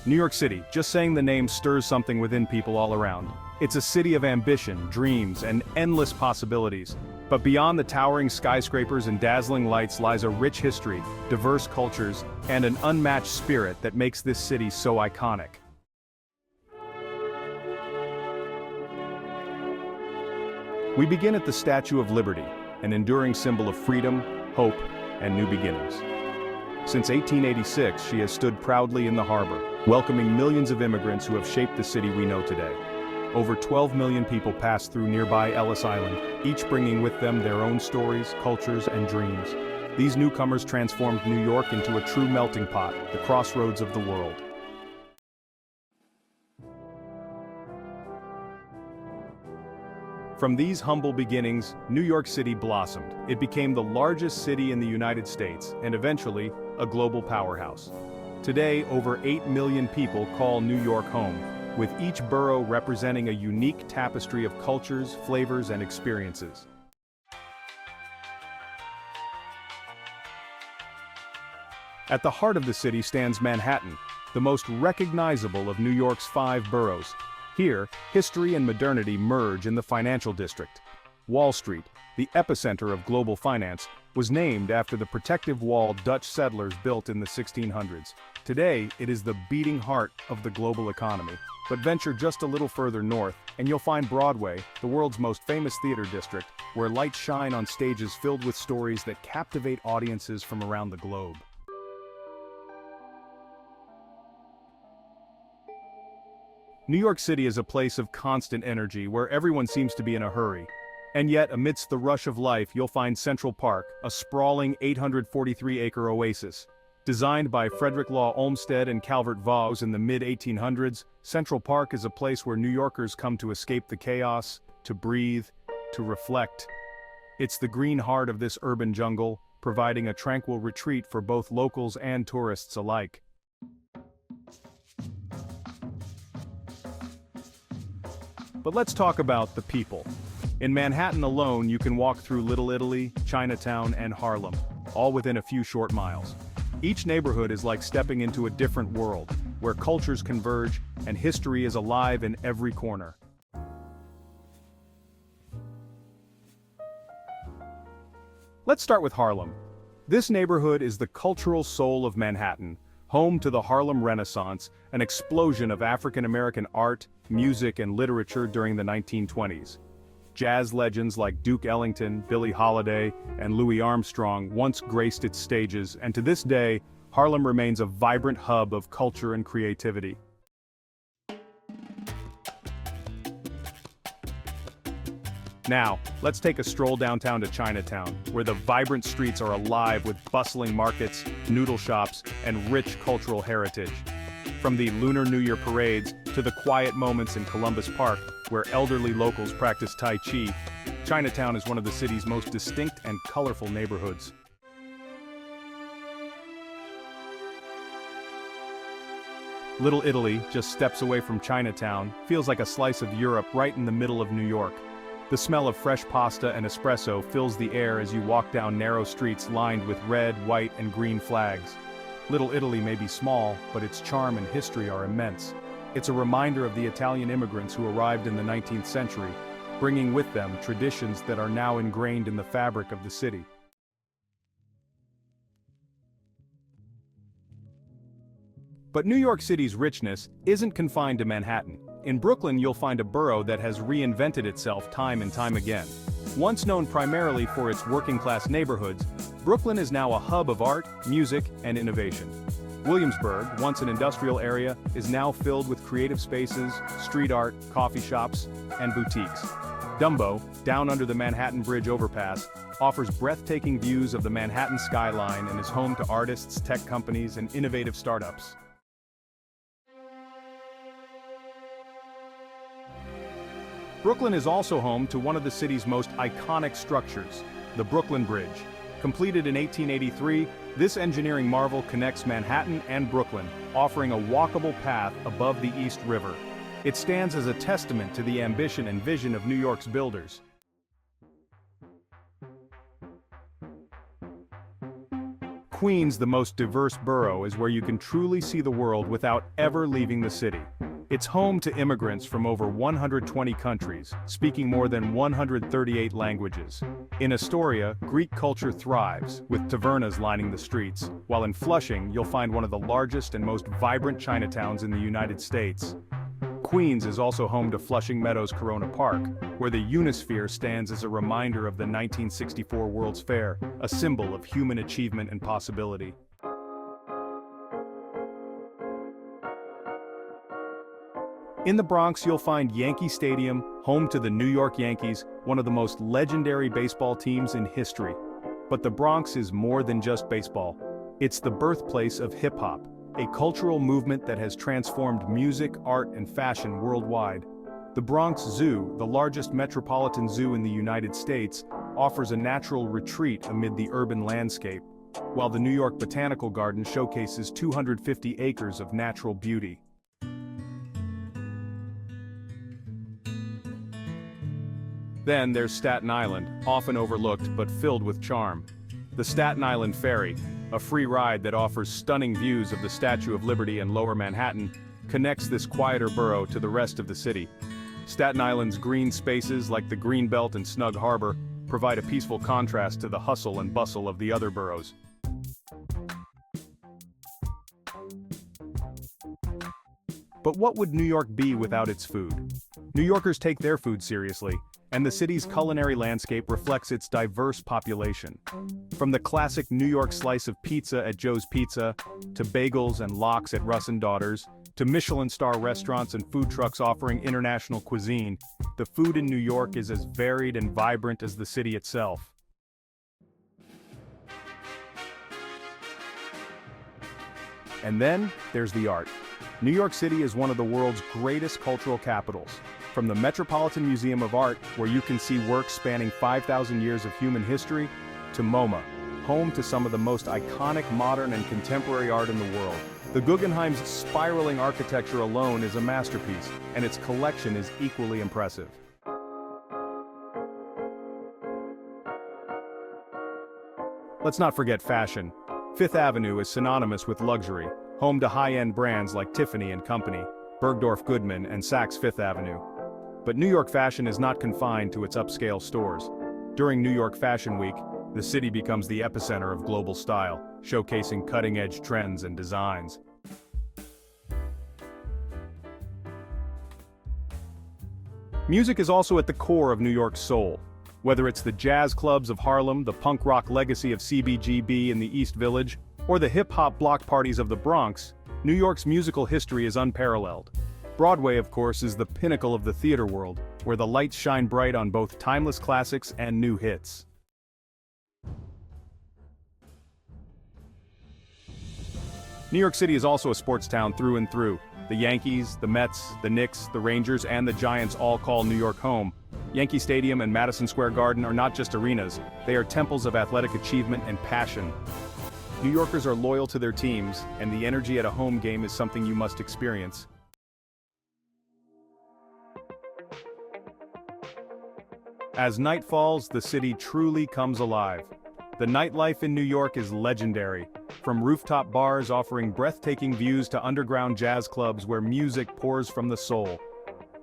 New York City, just saying the name stirs something within people all around. It's a city of ambition, dreams, and endless possibilities. But beyond the towering skyscrapers and dazzling lights lies a rich history, diverse cultures, and an unmatched spirit that makes this city so iconic. We begin at the Statue of Liberty, an enduring symbol of freedom, hope, and new beginnings. Since 1886, she has stood proudly in the harbor, welcoming millions of immigrants who have shaped the city we know today. Over 12 million people pass through nearby Ellis Island, each bringing with them their own stories, cultures, and dreams. These newcomers transformed New York into a true melting pot, the crossroads of the world. From these humble beginnings, New York City blossomed. It became the largest city in the United States, and eventually, a global powerhouse. Today, over 8 million people call New York home, with each borough representing a unique tapestry of cultures, flavors, and experiences. At the heart of the city stands Manhattan, the most recognizable of New York's 5 boroughs. Here, history and modernity merge in the financial district. Wall Street, the epicenter of global finance, was named after the protective wall Dutch settlers built in the 1600s. Today, it is the beating heart of the global economy. But venture just a little further north, and you'll find Broadway, the world's most famous theater district, where lights shine on stages filled with stories that captivate audiences from around the globe. New York City is a place of constant energy where everyone seems to be in a hurry. And yet, amidst the rush of life, you'll find Central Park, a sprawling 843-acre oasis. Designed by Frederick Law Olmsted and Calvert Vaux in the mid-1800s, Central Park is a place where New Yorkers come to escape the chaos, to breathe, to reflect. It's the green heart of this urban jungle, providing a tranquil retreat for both locals and tourists alike. But let's talk about the people. In Manhattan alone, you can walk through Little Italy, Chinatown, and Harlem, all within a few short miles. Each neighborhood is like stepping into a different world, where cultures converge and history is alive in every corner. Let's start with Harlem. This neighborhood is the cultural soul of Manhattan, home to the Harlem Renaissance, an explosion of African-American art, music, and literature during the 1920s. Jazz legends like Duke Ellington, Billie Holiday, and Louis Armstrong once graced its stages, and to this day, Harlem remains a vibrant hub of culture and creativity. Now, let's take a stroll downtown to Chinatown, where the vibrant streets are alive with bustling markets, noodle shops, and rich cultural heritage. From the Lunar New Year parades to the quiet moments in Columbus Park, where elderly locals practice Tai Chi, Chinatown is one of the city's most distinct and colorful neighborhoods. Little Italy, just steps away from Chinatown, feels like a slice of Europe right in the middle of New York. The smell of fresh pasta and espresso fills the air as you walk down narrow streets lined with red, white, and green flags. Little Italy may be small, but its charm and history are immense. It's a reminder of the Italian immigrants who arrived in the 19th century, bringing with them traditions that are now ingrained in the fabric of the city. But New York City's richness isn't confined to Manhattan. In Brooklyn, you'll find a borough that has reinvented itself time and time again. Once known primarily for its working-class neighborhoods, Brooklyn is now a hub of art, music, and innovation. Williamsburg, once an industrial area, is now filled with creative spaces, street art, coffee shops, and boutiques. Dumbo, down under the Manhattan Bridge overpass, offers breathtaking views of the Manhattan skyline and is home to artists, tech companies, and innovative startups. Brooklyn is also home to one of the city's most iconic structures, the Brooklyn Bridge. Completed in 1883, this engineering marvel connects Manhattan and Brooklyn, offering a walkable path above the East River. It stands as a testament to the ambition and vision of New York's builders. Queens, the most diverse borough, is where you can truly see the world without ever leaving the city. It's home to immigrants from over 120 countries, speaking more than 138 languages. In Astoria, Greek culture thrives, with tavernas lining the streets, while in Flushing you'll find one of the largest and most vibrant Chinatowns in the United States. Queens is also home to Flushing Meadows Corona Park, where the Unisphere stands as a reminder of the 1964 World's Fair, a symbol of human achievement and possibility. In the Bronx, you'll find Yankee Stadium, home to the New York Yankees, one of the most legendary baseball teams in history. But the Bronx is more than just baseball. It's the birthplace of hip-hop, a cultural movement that has transformed music, art, and fashion worldwide. The Bronx Zoo, the largest metropolitan zoo in the United States, offers a natural retreat amid the urban landscape, while the New York Botanical Garden showcases 250 acres of natural beauty. Then there's Staten Island, often overlooked but filled with charm. The Staten Island Ferry, a free ride that offers stunning views of the Statue of Liberty and Lower Manhattan, connects this quieter borough to the rest of the city. Staten Island's green spaces like the Greenbelt and Snug Harbor provide a peaceful contrast to the hustle and bustle of the other boroughs. But what would New York be without its food? New Yorkers take their food seriously, and the city's culinary landscape reflects its diverse population. From the classic New York slice of pizza at Joe's Pizza, to bagels and lox at Russ & Daughters, to Michelin-star restaurants and food trucks offering international cuisine, the food in New York is as varied and vibrant as the city itself. And then, there's the art. New York City is one of the world's greatest cultural capitals. From the Metropolitan Museum of Art, where you can see works spanning 5,000 years of human history, to MoMA, home to some of the most iconic modern and contemporary art in the world. The Guggenheim's spiraling architecture alone is a masterpiece, and its collection is equally impressive. Let's not forget fashion. Fifth Avenue is synonymous with luxury, home to high-end brands like Tiffany & Company, Bergdorf Goodman, and Saks Fifth Avenue. But New York fashion is not confined to its upscale stores. During New York Fashion Week, the city becomes the epicenter of global style, showcasing cutting-edge trends and designs. Music is also at the core of New York's soul. Whether it's the jazz clubs of Harlem, the punk rock legacy of CBGB in the East Village, or the hip-hop block parties of the Bronx, New York's musical history is unparalleled. Broadway, of course, is the pinnacle of the theater world, where the lights shine bright on both timeless classics and new hits. New York City is also a sports town through and through. The Yankees, the Mets, the Knicks, the Rangers, and the Giants all call New York home. Yankee Stadium and Madison Square Garden are not just arenas, they are temples of athletic achievement and passion. New Yorkers are loyal to their teams, and the energy at a home game is something you must experience. As night falls, the city truly comes alive. The nightlife in New York is legendary, from rooftop bars offering breathtaking views to underground jazz clubs where music pours from the soul.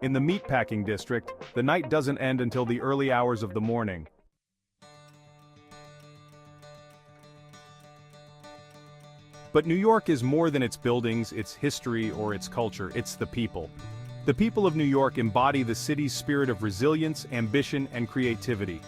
In the meatpacking district, the night doesn't end until the early hours of the morning. But New York is more than its buildings, its history, or its culture, it's the people. The people of New York embody the city's spirit of resilience, ambition, and creativity.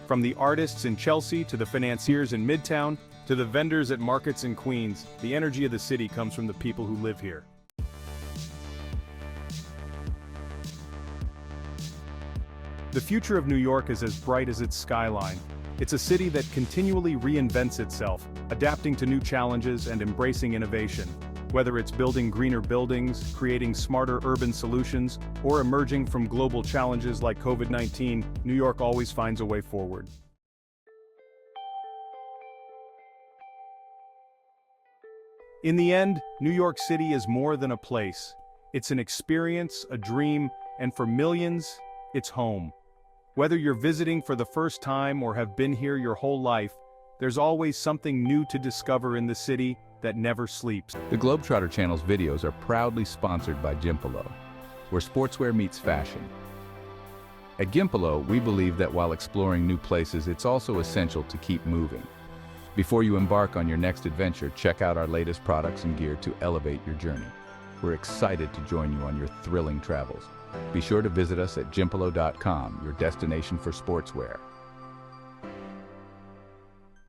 From the artists in Chelsea to the financiers in Midtown, to the vendors at markets in Queens, the energy of the city comes from the people who live here. The future of New York is as bright as its skyline. It's a city that continually reinvents itself, adapting to new challenges and embracing innovation. Whether it's building greener buildings, creating smarter urban solutions, or emerging from global challenges like COVID-19, New York always finds a way forward. In the end, New York City is more than a place. It's an experience, a dream, and for millions, it's home. Whether you're visiting for the first time or have been here your whole life, There's always something new to discover in the city that never sleeps. The Globetrotter Channel's videos are proudly sponsored by Gimpolo, where sportswear meets fashion. At Gimpolo, we believe that while exploring new places, it's also essential to keep moving. Before you embark on your next adventure, check out our latest products and gear to elevate your journey. We're excited to join you on your thrilling travels. Be sure to visit us at gimpolo.com, your destination for sportswear.